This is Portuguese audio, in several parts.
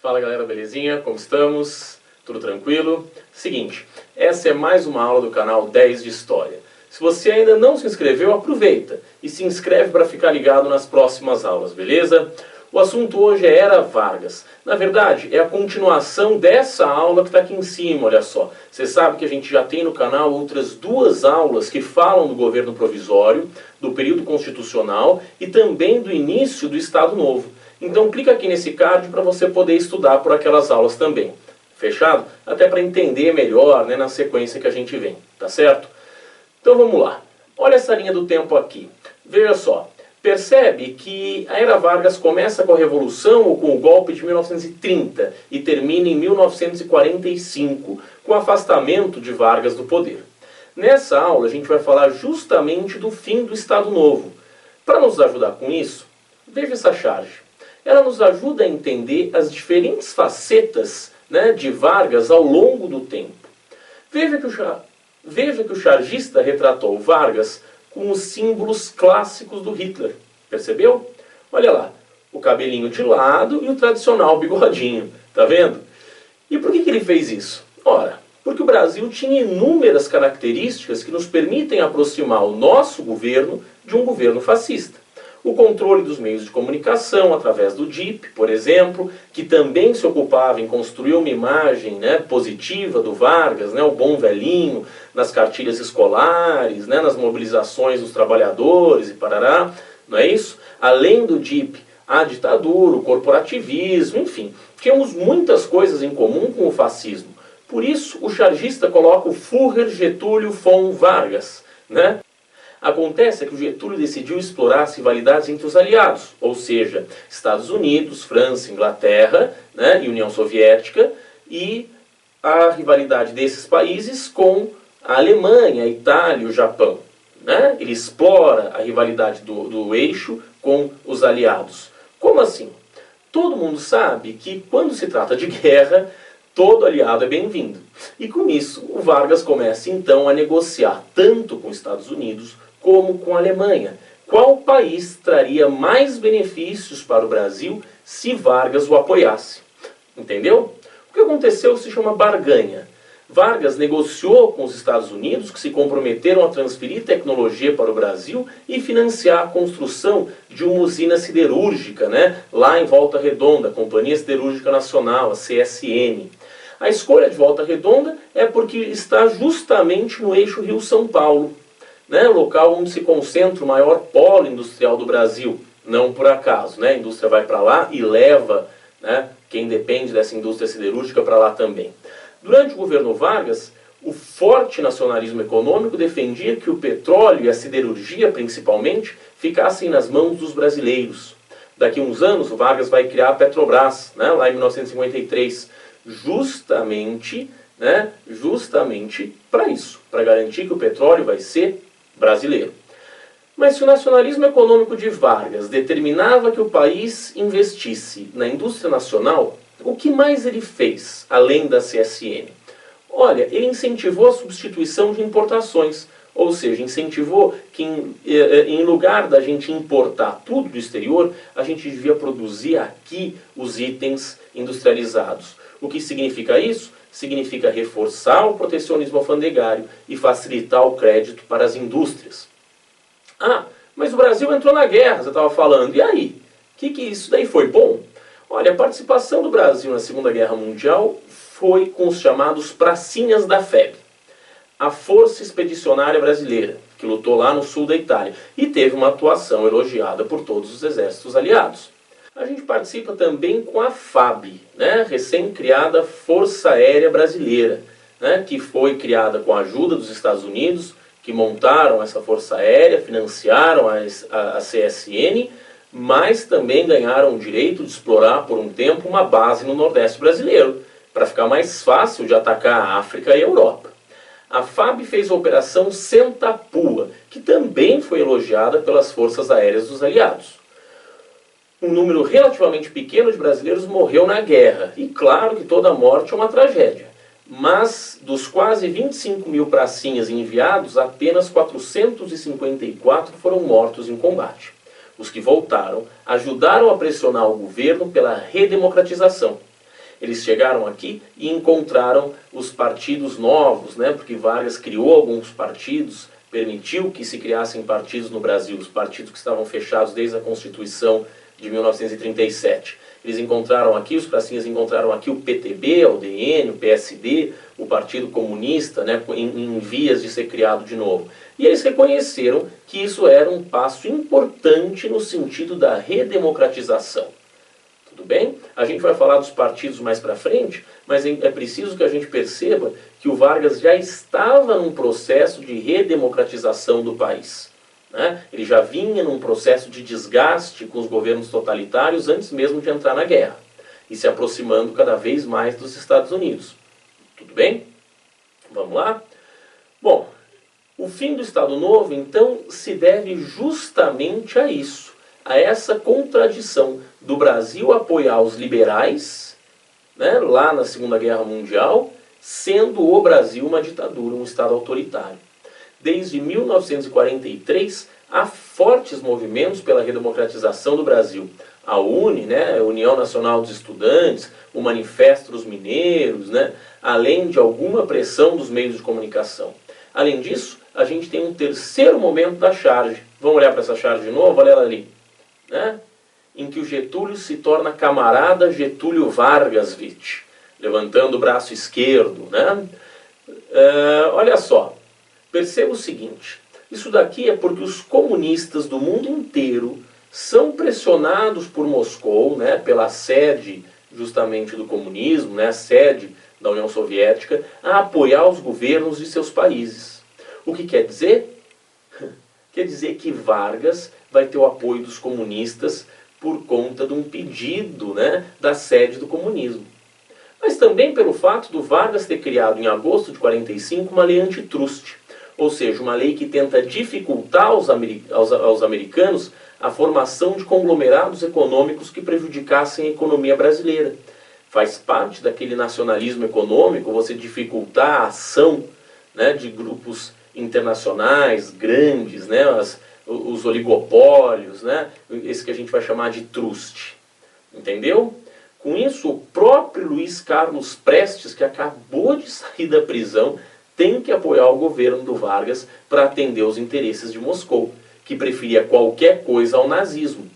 Fala galera, belezinha? Como estamos? Tudo tranquilo? Seguinte, essa é mais uma aula do canal 10 de História. Se você ainda não se inscreveu, aproveita e se inscreve para ficar ligado nas próximas aulas, beleza? O assunto hoje é Era Vargas. Na verdade, é a continuação dessa aula que está aqui em cima, olha só. Você sabe que a gente já tem no canal outras duas aulas que falam do governo provisório, do período constitucional e também do início do Estado Novo. Então clica aqui nesse card para você poder estudar por aquelas aulas também. Fechado? Até para entender melhor, né, na sequência que a gente vem, tá certo? Então vamos lá. Olha essa linha do tempo aqui. Veja só. Percebe que a Era Vargas começa com a Revolução ou com o golpe de 1930 e termina em 1945, com o afastamento de Vargas do poder. Nessa aula a gente vai falar justamente do fim do Estado Novo. Para nos ajudar com isso, veja essa charge. Ela nos ajuda a entender as diferentes facetas, né, de Vargas ao longo do tempo. Veja que o chargista retratou Vargas com os símbolos clássicos do Hitler. Percebeu? Olha lá, o cabelinho de lado e o tradicional bigodinho. Tá vendo? E por que ele fez isso? Ora, porque o Brasil tinha inúmeras características que nos permitem aproximar o nosso governo de um governo fascista. O controle dos meios de comunicação através do DIP, por exemplo, que também se ocupava em construir uma imagem, né, positiva do Vargas, né, o bom velhinho, nas cartilhas escolares, né, nas mobilizações dos trabalhadores e parará, não é isso? Além do DIP, a ditadura, o corporativismo, enfim, tínhamos muitas coisas em comum com o fascismo. Por isso, o chargista coloca o Führer Getúlio von Vargas, né? Acontece que o Getúlio decidiu explorar as rivalidades entre os aliados, ou seja, Estados Unidos, França, Inglaterra, né, e União Soviética, e a rivalidade desses países com a Alemanha, a Itália e o Japão. Né? Ele explora a rivalidade do eixo com os aliados. Como assim? Todo mundo sabe que quando se trata de guerra, todo aliado é bem-vindo. E com isso, o Vargas começa então a negociar tanto com os Estados Unidos como com a Alemanha. Qual país traria mais benefícios para o Brasil se Vargas o apoiasse? Entendeu? O que aconteceu se chama barganha. Vargas negociou com os Estados Unidos, que se comprometeram a transferir tecnologia para o Brasil e financiar a construção de uma usina siderúrgica, né, lá em Volta Redonda, a Companhia Siderúrgica Nacional, a CSN. A escolha de Volta Redonda é porque está justamente no eixo Rio-São Paulo, né, local onde se concentra o maior polo industrial do Brasil. Não por acaso, né, a indústria vai para lá e leva, né, quem depende dessa indústria siderúrgica para lá também. Durante o governo Vargas, o forte nacionalismo econômico defendia que o petróleo e a siderurgia, principalmente, ficassem nas mãos dos brasileiros. Daqui a uns anos, o Vargas vai criar a Petrobras, né, lá em 1953, justamente para isso, para garantir que o petróleo vai ser brasileiro. Mas se o nacionalismo econômico de Vargas determinava que o país investisse na indústria nacional, o que mais ele fez, além da CSN? Olha, ele incentivou a substituição de importações, ou seja, incentivou que em lugar da gente importar tudo do exterior, a gente devia produzir aqui os itens industrializados. O que significa isso? Significa reforçar o protecionismo alfandegário e facilitar o crédito para as indústrias. Ah, mas o Brasil entrou na guerra, você estava falando, e aí? Que isso daí foi bom? Olha, a participação do Brasil na Segunda Guerra Mundial foi com os chamados pracinhas da FEB, a Força Expedicionária Brasileira, que lutou lá no sul da Itália, e teve uma atuação elogiada por todos os exércitos aliados. A gente participa também com a FAB, né, recém-criada Força Aérea Brasileira, né, que foi criada com a ajuda dos Estados Unidos, que montaram essa Força Aérea, financiaram a CSN, mas também ganharam o direito de explorar por um tempo uma base no Nordeste brasileiro, para ficar mais fácil de atacar a África e a Europa. A FAB fez a Operação Sentapua, que também foi elogiada pelas forças aéreas dos aliados. Um número relativamente pequeno de brasileiros morreu na guerra, e claro que toda morte é uma tragédia. Mas dos quase 25 mil pracinhas enviados, apenas 454 foram mortos em combate. Os que voltaram ajudaram a pressionar o governo pela redemocratização. Eles chegaram aqui e encontraram os partidos novos, né? Porque Vargas criou alguns partidos, permitiu que se criassem partidos no Brasil, os partidos que estavam fechados desde a Constituição de 1937. Eles encontraram aqui, os pracinhas encontraram aqui o PTB, o UDN, o PSD, o Partido Comunista, né, em vias de ser criado de novo. E eles reconheceram que isso era um passo importante no sentido da redemocratização. Tudo bem? A gente vai falar dos partidos mais para frente, mas é preciso que a gente perceba que o Vargas já estava num processo de redemocratização do país. Né? Ele já vinha num processo de desgaste com os governos totalitários antes mesmo de entrar na guerra, e se aproximando cada vez mais dos Estados Unidos. Tudo bem? Vamos lá? Bom, o fim do Estado Novo, então, se deve justamente a isso, a essa contradição do Brasil apoiar os liberais, né, lá na Segunda Guerra Mundial, sendo o Brasil uma ditadura, um Estado autoritário. Desde 1943, há fortes movimentos pela redemocratização do Brasil. A UNE, né, a União Nacional dos Estudantes, o Manifesto dos Mineiros, né, além de alguma pressão dos meios de comunicação. Além disso, a gente tem um terceiro momento da charge. Vamos olhar para essa charge de novo? Olha ela ali. Né? Em que o Getúlio se torna camarada Getúlio Vargas, levantando o braço esquerdo. Né? Olha só. Perceba o seguinte, isso daqui é porque os comunistas do mundo inteiro são pressionados por Moscou, né, pela sede justamente do comunismo, né, a sede da União Soviética, a apoiar os governos de seus países. O que quer dizer? Quer dizer que Vargas vai ter o apoio dos comunistas por conta de um pedido, né, da sede do comunismo. Mas também pelo fato do Vargas ter criado em agosto de 1945 uma lei antitruste. Ou seja, uma lei que tenta dificultar aos americanos a formação de conglomerados econômicos que prejudicassem a economia brasileira. Faz parte daquele nacionalismo econômico você dificultar a ação, né, de grupos internacionais grandes, né, os oligopólios, né, esse que a gente vai chamar de truste. Entendeu? Com isso, o próprio Luiz Carlos Prestes, que acabou de sair da prisão, tem que apoiar o governo do Vargas para atender os interesses de Moscou, que preferia qualquer coisa ao nazismo.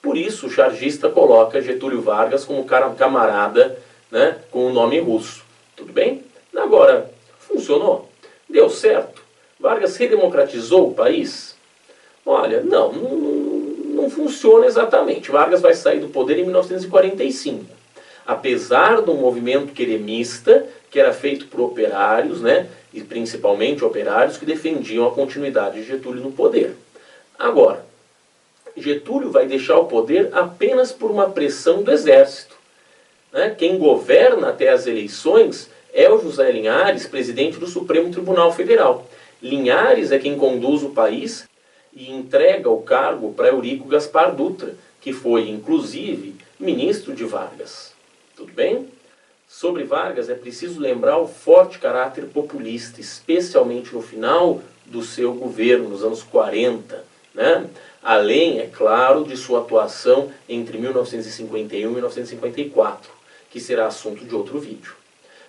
Por isso, o chargista coloca Getúlio Vargas como camarada, né, com o nome russo. Tudo bem? Agora, funcionou? Deu certo? Vargas redemocratizou o país? Olha, não funciona exatamente. Vargas vai sair do poder em 1945. Apesar de um movimento queremista, que era feito por operários, né, e principalmente operários que defendiam a continuidade de Getúlio no poder. Agora, Getúlio vai deixar o poder apenas por uma pressão do exército. Né? Quem governa até as eleições é o José Linhares, presidente do Supremo Tribunal Federal. Linhares é quem conduz o país e entrega o cargo para Eurico Gaspar Dutra, que foi, inclusive, ministro de Vargas. Tudo bem? Sobre Vargas é preciso lembrar o forte caráter populista, especialmente no final do seu governo, nos anos 40. Né? Além, é claro, de sua atuação entre 1951 e 1954, que será assunto de outro vídeo.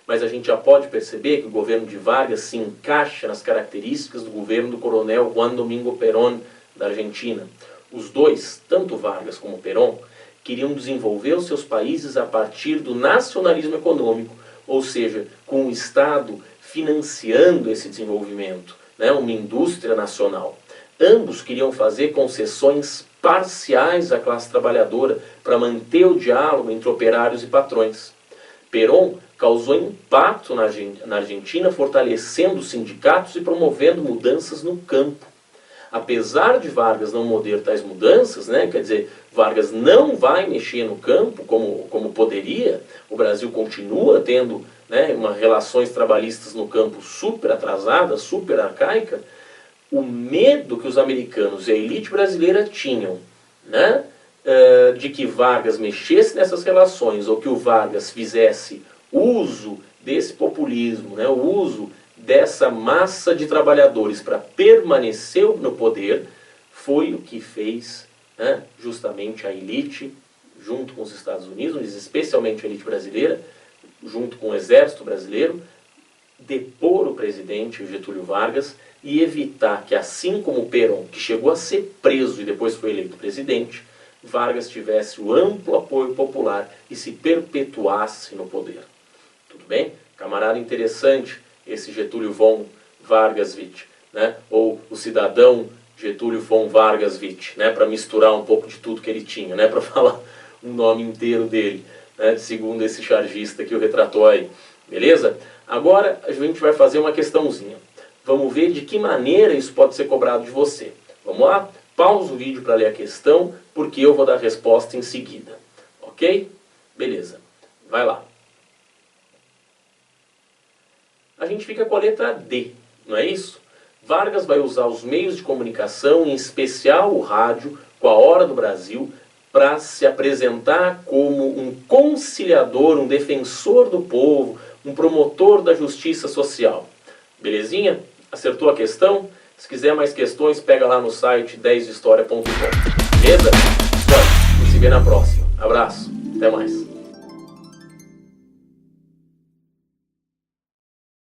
Mas a gente já pode perceber que o governo de Vargas se encaixa nas características do governo do coronel Juan Domingo Perón, da Argentina. Os dois, tanto Vargas como Perón, queriam desenvolver os seus países a partir do nacionalismo econômico, ou seja, com o Estado financiando esse desenvolvimento, né, uma indústria nacional. Ambos queriam fazer concessões parciais à classe trabalhadora para manter o diálogo entre operários e patrões. Perón causou impacto na Argentina, fortalecendo os sindicatos e promovendo mudanças no campo. Apesar de Vargas não mover tais mudanças, né, quer dizer, Vargas não vai mexer no campo como poderia, o Brasil continua tendo, né, relações trabalhistas no campo super atrasada, super arcaica. O medo que os americanos e a elite brasileira tinham, né, de que Vargas mexesse nessas relações ou que o Vargas fizesse uso desse populismo, né, o uso dessa massa de trabalhadores para permanecer no poder, foi o que fez, né, justamente a elite junto com os Estados Unidos, especialmente a elite brasileira, junto com o exército brasileiro, depor o presidente Getúlio Vargas e evitar que, assim como Perón, que chegou a ser preso e depois foi eleito presidente, Vargas tivesse o amplo apoio popular e se perpetuasse no poder. Tudo bem? Camarada interessante esse Getúlio von Vargas Witt, né? Ou o cidadão Getúlio von Vargas Witt, né? Para misturar um pouco de tudo que ele tinha, né? Para falar o nome inteiro dele, né? Segundo esse chargista que o retratou aí. Beleza? Agora a gente vai fazer uma questãozinha. Vamos ver de que maneira isso pode ser cobrado de você. Vamos lá? Pausa o vídeo para ler a questão, porque eu vou dar a resposta em seguida. Ok? Beleza. Vai lá. A gente fica com a letra D, não é isso? Vargas vai usar os meios de comunicação, em especial o rádio, com a Hora do Brasil, para se apresentar como um conciliador, um defensor do povo, um promotor da justiça social. Belezinha? Acertou a questão? Se quiser mais questões, pega lá no site 10dehistoria.com. Beleza? Bom, a gente se vê na próxima. Abraço. Até mais.